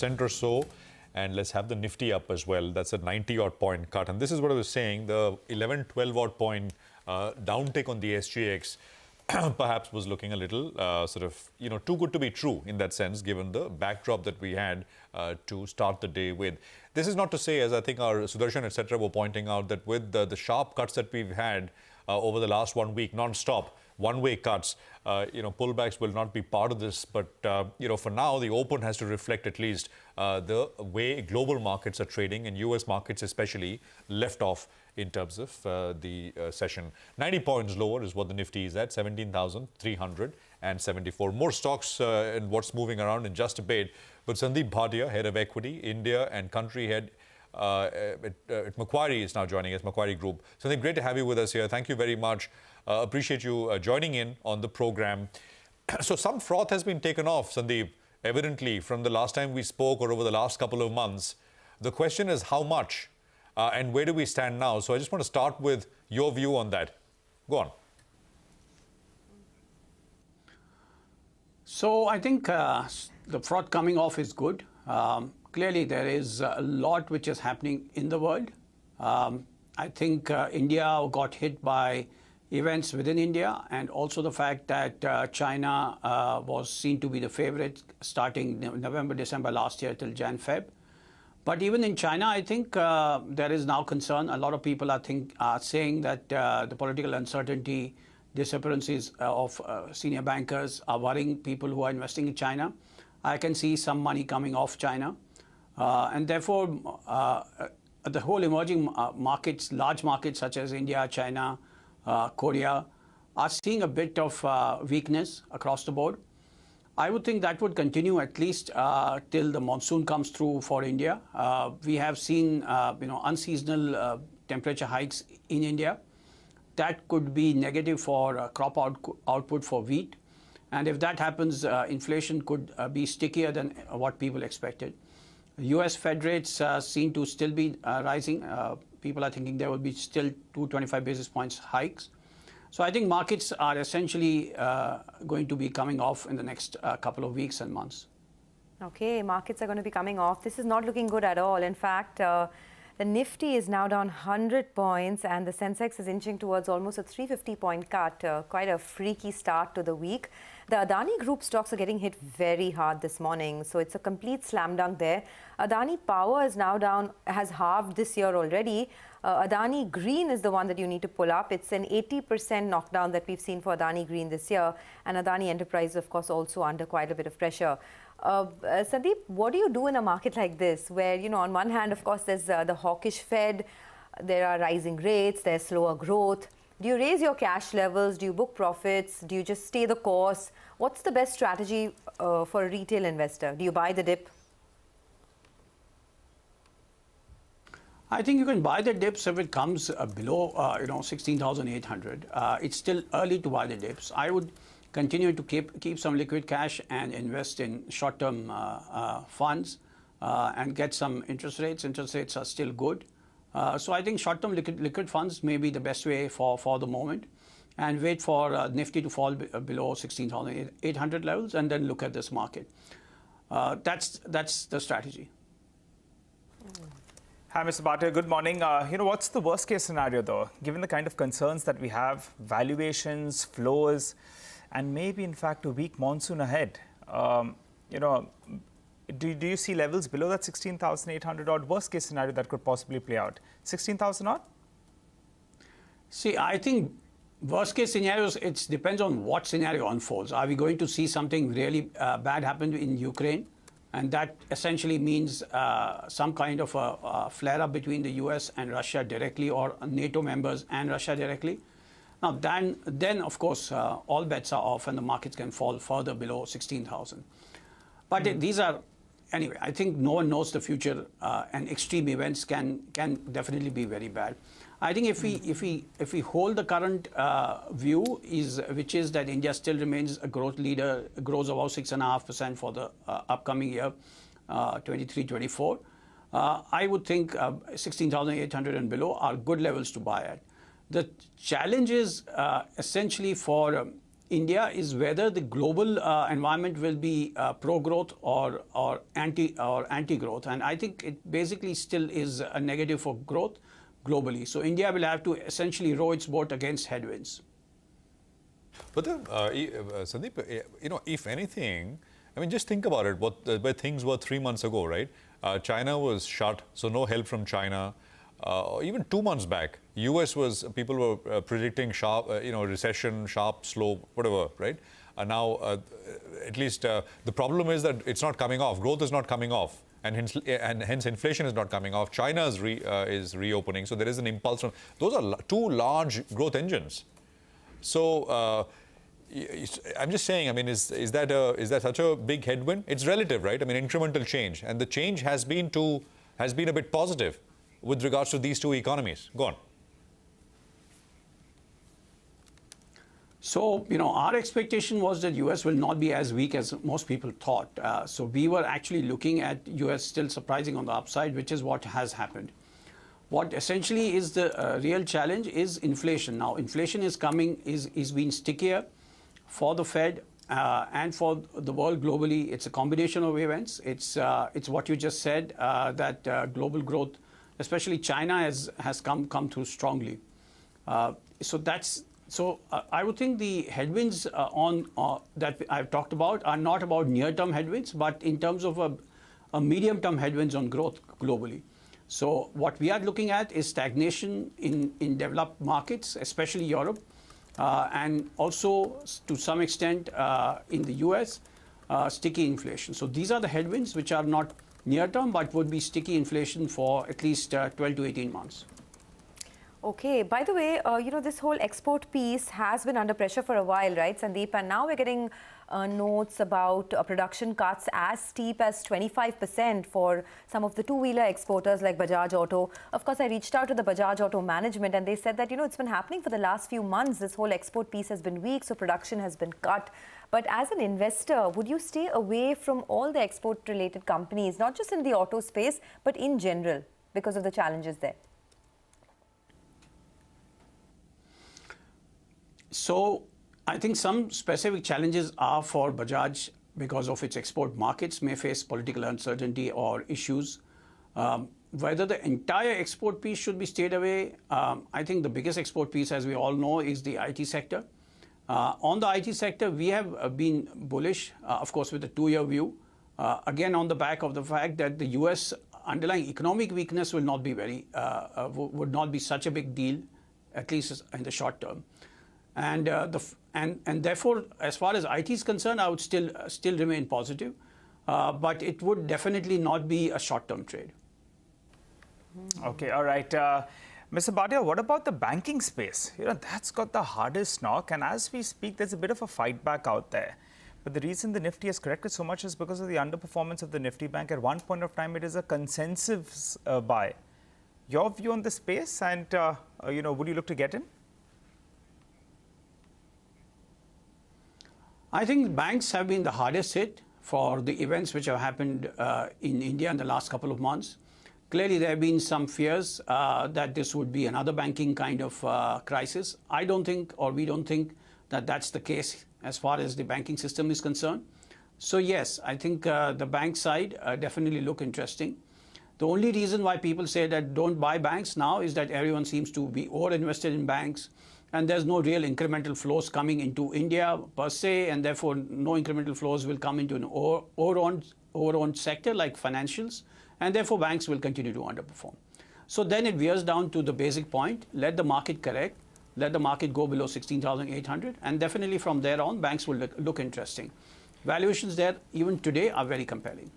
or so. And let's have the Nifty up as well. That's a 90-odd point cut. And this is what I was saying, the 11, 12-odd point downtick on the SGX perhaps was looking a little too good to be true in that sense, given the backdrop that we had to start the day with. This is not to say, as I think our Sudarshan, etc., were pointing out, that with the sharp cuts that we've had over the last 1 week, non-stop, one-way cuts, pullbacks will not be part of this. But, for now, the open has to reflect at least the way global markets are trading, and US markets especially left off in terms of the session. 90 points lower is what the Nifty is at, 17,374. More stocks and what's moving around in just a bit. But Sandeep Bhatia, head of equity, India and country head at Macquarie, is now joining us, Macquarie Group. Sandeep, great to have you with us here. Thank you very much. Appreciate you joining in on the program. So some froth has been taken off, Sandeep, evidently, from the last time we spoke or over the last couple of months. The question is how much and where do we stand now? So I just want to start with your view on that. Go on. So I think the froth coming off is good. Clearly, there is a lot which is happening in the world. I think India got hit by events within India, and also the fact that China was seen to be the favorite starting November, December last year till Jan, Feb. But even in China, I think there is now concern. A lot of people are saying that the political uncertainty, disappearances of senior bankers are worrying people who are investing in China. I can see some money coming off China. And therefore, the whole emerging markets, large markets such as India, China, Korea, are seeing a bit of weakness across the board. I would think that would continue at least till the monsoon comes through for India. We have seen unseasonal temperature hikes in India. That could be negative for crop output for wheat. And if that happens, inflation could be stickier than what people expected. US Fed rates seem to still be rising. People are thinking there will be still 225 basis points hikes. So I think markets are essentially going to be coming off in the next couple of weeks and months. Okay, markets are going to be coming off. This is not looking good at all. In fact, the Nifty is now down 100 points and the Sensex is inching towards almost a 350-point cut. Quite a freaky start to the week. The Adani Group stocks are getting hit very hard this morning, so it's a complete slam dunk there. Adani Power is now down, has halved this year already. Adani Green is the one that you need to pull up. It's an 80% knockdown that we've seen for Adani Green this year. And Adani Enterprise, of course, also under quite a bit of pressure. Sandeep, what do you do in a market like this where, on one hand, of course, there's the hawkish Fed, there are rising rates, there's slower growth. Do you raise your cash levels? Do you book profits? Do you just stay the course? What's the best strategy for a retail investor? Do you buy the dip? I think you can buy the dips if it comes below 16,800. It's still early to buy the dips. I would continue to keep some liquid cash and invest in short-term funds and get some interest rates. Interest rates are still good. So I think short-term liquid funds may be the best way for the moment, and wait for Nifty to fall below 16,800 levels and then look at this market. That's the strategy. Hi, Mr. Bhatia. Good morning. What's the worst case scenario, though, given the kind of concerns that we have, valuations, flows, and maybe, in fact, a weak monsoon ahead? Do you see levels below that 16,800 odd worst case scenario that could possibly play out? 16,000 odd? See, I think worst case scenarios, it depends on what scenario unfolds. Are we going to see something really bad happen in Ukraine? And that essentially means some kind of a flare-up between the US and Russia directly, or NATO members and Russia directly. Now, then of course, all bets are off and the markets can fall further below 16,000. But these are, anyway, I think no one knows the future, and extreme events can definitely be very bad. I think if we hold the current view, which is that India still remains a growth leader, grows about 6.5% for the upcoming year, 23-24, I would think 16,800 and below are good levels to buy at. The challenge is essentially for India is whether the global environment will be pro-growth or anti-growth, and I think it basically still is a negative for growth globally. So India will have to essentially row its boat against headwinds. But Sandeep, if anything, I mean, just think about it. Where things were 3 months ago, right? China was shut, so no help from China. Even 2 months back, US was, people were predicting sharp, recession, sharp, slow, whatever, right? Now, at least the problem is that it's not coming off. Growth is not coming off, and hence inflation is not coming off. China is reopening, so there is an impulse from. Those are two large growth engines. So. I'm just saying, I mean, is that such a big headwind? It's relative, right? I mean, incremental change, and the change has been a bit positive with regards to these two economies. Go on. So, our expectation was that US will not be as weak as most people thought. So we were actually looking at US still surprising on the upside, which is what has happened. What essentially is the real challenge is inflation. Now, inflation is being stickier for the Fed and for the world globally. It's a combination of events. It's what you just said, that global growth, especially China, has come through strongly. So I would think the headwinds that I've talked about are not about near-term headwinds, but in terms of a medium-term headwinds on growth globally. So what we are looking at is stagnation in developed markets, especially Europe, and also to some extent in the US, sticky inflation. So these are the headwinds which are not near-term, but would be sticky inflation for at least 12 to 18 months. Okay. By the way, this whole export piece has been under pressure for a while, right, Sandeep? And now we're getting notes about production cuts as steep as 25% for some of the two-wheeler exporters like Bajaj Auto. Of course, I reached out to the Bajaj Auto management and they said that, it's been happening for the last few months. This whole export piece has been weak, so production has been cut. But as an investor, would you stay away from all the export-related companies, not just in the auto space, but in general, because of the challenges there? So I think some specific challenges are for Bajaj because of its export markets may face political uncertainty or issues. Whether the entire export piece should be stayed away, I think the biggest export piece, as we all know, is the IT sector. On the IT sector, we have been bullish, of course, with a 2-year view. Again, on the back of the fact that the US underlying economic weakness will not be would not be such a big deal, at least in the short term. And therefore, as far as IT is concerned, I would still remain positive, but it would definitely not be a short-term trade. Okay, all right. Mr. Bhatia, what about the banking space? That's got the hardest knock, and as we speak, there's a bit of a fight back out there. But the reason the Nifty has corrected so much is because of the underperformance of the Nifty Bank. At one point of time, it is a consensus buy. Your view on the space, and would you look to get in? I think banks have been the hardest hit for the events which have happened in India in the last couple of months. Clearly, there have been some fears that this would be another banking kind of crisis. I don't think, or we don't think, that that's the case as far as the banking system is concerned. So yes, I think the bank side definitely look interesting. The only reason why people say that don't buy banks now is that everyone seems to be over-invested in banks, and there's no real incremental flows coming into India per se, and therefore no incremental flows will come into an over-owned sector like financials, and therefore banks will continue to underperform. So then it veers down to the basic point: let the market correct, let the market go below 16,800, and definitely from there on, banks will look interesting. Valuations there, even today, are very compelling.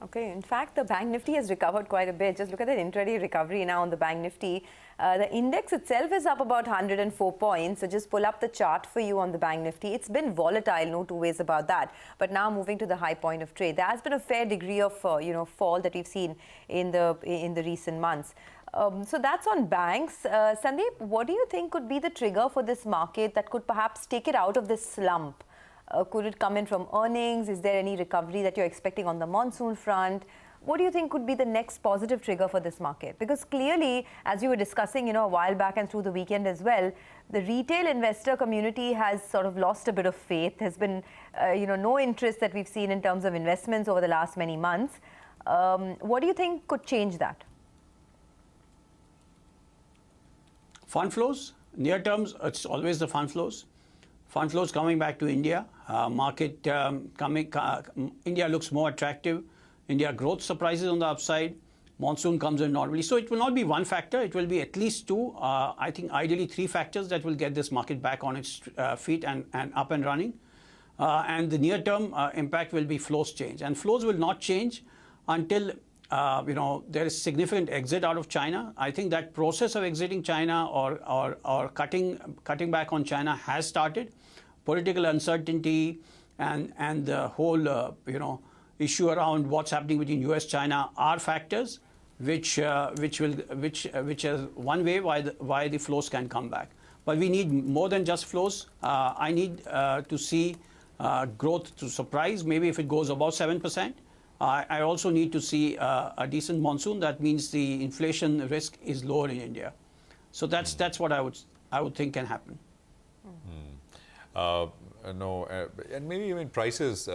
Okay, in fact, the Bank Nifty has recovered quite a bit. Just look at the intraday recovery now on the Bank Nifty. The index itself is up about 104 points. So just pull up the chart for you on the Bank Nifty. It's been volatile, no two ways about that. But now moving to the high point of trade, there has been a fair degree of fall that we've seen in the recent months. So that's on banks. Sandeep, what do you think could be the trigger for this market that could perhaps take it out of this slump? Could it come in from earnings? Is there any recovery that you're expecting on the monsoon front? what do you think could be the next positive trigger for this market? Because clearly, as you were discussing, a while back and through the weekend as well, the retail investor community has sort of lost a bit of faith. There's been, no interest that we've seen in terms of investments over the last many months. What do you think could change that? Fund flows, near terms, it's always the fund flows. Fund flows coming back to India. India looks more attractive. India growth surprises on the upside. Monsoon comes in normally. So it will not be one factor. It will be at least two, I think ideally three factors that will get this market back on its feet and up and running. And the near-term impact will be flows change. And flows will not change until there is significant exit out of China. I think that process of exiting China or cutting back on China has started. Political uncertainty and the whole issue around what's happening between U.S. China are factors which is one way why the flows can come back. But we need more than just flows. I need to see growth to surprise. Maybe if it goes above 7%. I also need to see a decent monsoon. That means the inflation risk is lower in India. So that's what I would think can happen. And maybe even prices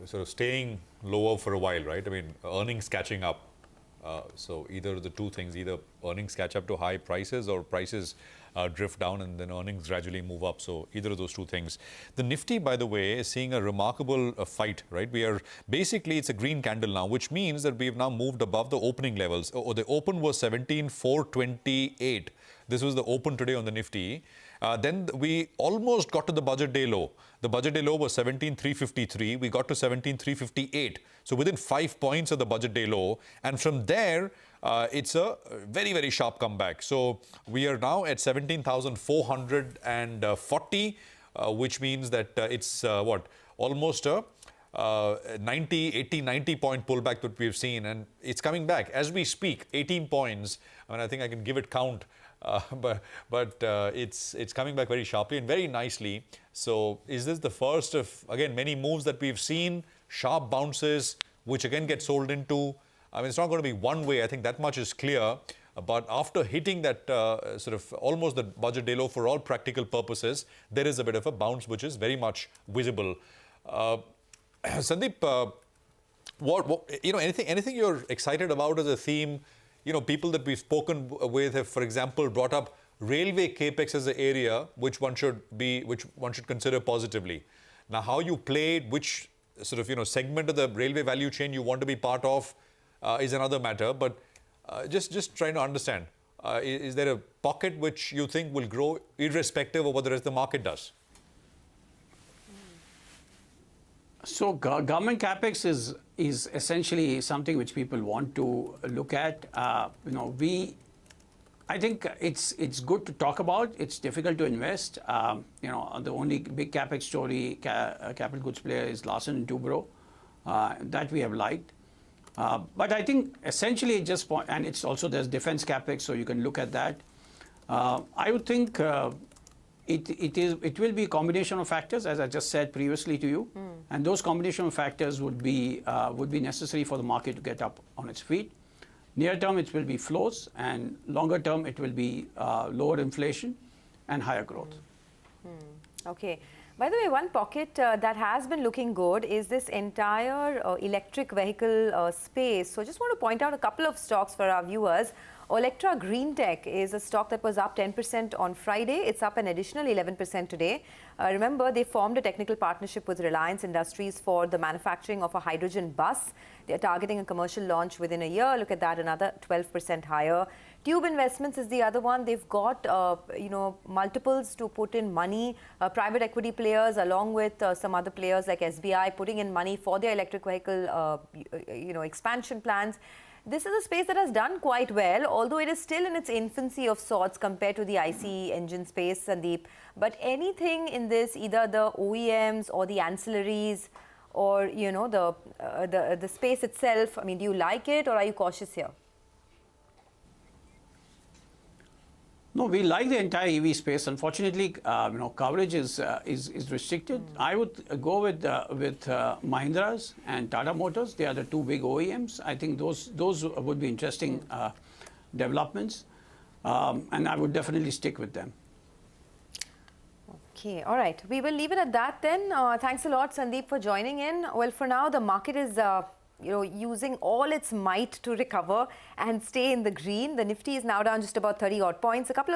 sort of staying lower for a while, right? I mean, earnings catching up. So either the two things, either earnings catch up to high prices or prices drift down and then earnings gradually move up. So either of those two things. The Nifty, by the way, is seeing a remarkable fight, right? Basically, it's a green candle now, which means that we've now moved above the opening levels. The open was 17,428. This was the open today on the Nifty. Then we almost got to the budget day low. The budget day low was 17,353. We got to 17,358. So within 5 points of the budget day low. And from there, it's a very, very sharp comeback. So we are now at 17,440, which means that it's almost a 90 point pullback that we've seen. And it's coming back as we speak, 18 points. I mean, I think I can give it count. But it's coming back very sharply and very nicely. So is this the first of, again, many moves that we've seen, sharp bounces, which again get sold into? I mean, it's not going to be one way. I think that much is clear. But after hitting that sort of almost the budget day low for all practical purposes, there is a bit of a bounce, which is very much visible. Sandeep, anything you're excited about as a theme? People that we've spoken with have, for example, brought up railway capex as an area which one should consider positively. Now, how you play it, which sort of segment of the railway value chain you want to be part of, is another matter. But just trying to understand, is there a pocket which you think will grow irrespective of what the rest of the market does? So government capex is essentially something which people want to look at. I think it's good to talk about. It's difficult to invest. The only big capex story, capital goods player, is Larsen and Toubro. That we have liked. But I think essentially and it's also there's defense capex, so you can look at that. I would think it will be a combination of factors, as I just said previously to you, and those combination of factors would be necessary for the market to get up on its feet. Near term, it will be flows, and longer term, it will be lower inflation and higher growth. Okay. By the way, one pocket that has been looking good is this entire electric vehicle space. So just want to point out a couple of stocks for our viewers. Olectra Green Tech is a stock that was up 10% on Friday. It's up an additional 11% today. Remember, they formed a technical partnership with Reliance Industries for the manufacturing of a hydrogen bus. They're targeting a commercial launch within a year. Look at that, another 12% higher. Tube Investments is the other one. They've got, multiples to put in money. Private equity players, along with some other players like SBI, putting in money for their electric vehicle, expansion plans. This is a space that has done quite well, although it is still in its infancy of sorts compared to the ICE engine space, Sandeep. But anything in this, either the OEMs or the ancillaries or, the space itself, I mean, do you like it or are you cautious here? No, we like the entire EV space. Unfortunately, coverage is restricted. I would go with Mahindra's and Tata Motors. They are the two big OEMs. I think those would be interesting developments, and I would definitely stick with them. Okay, all right. We will leave it at that then. Thanks a lot, Sandeep, for joining in. Well, for now, the market is using all its might to recover and stay in the green. The Nifty is now down just about 30 odd points. A couple of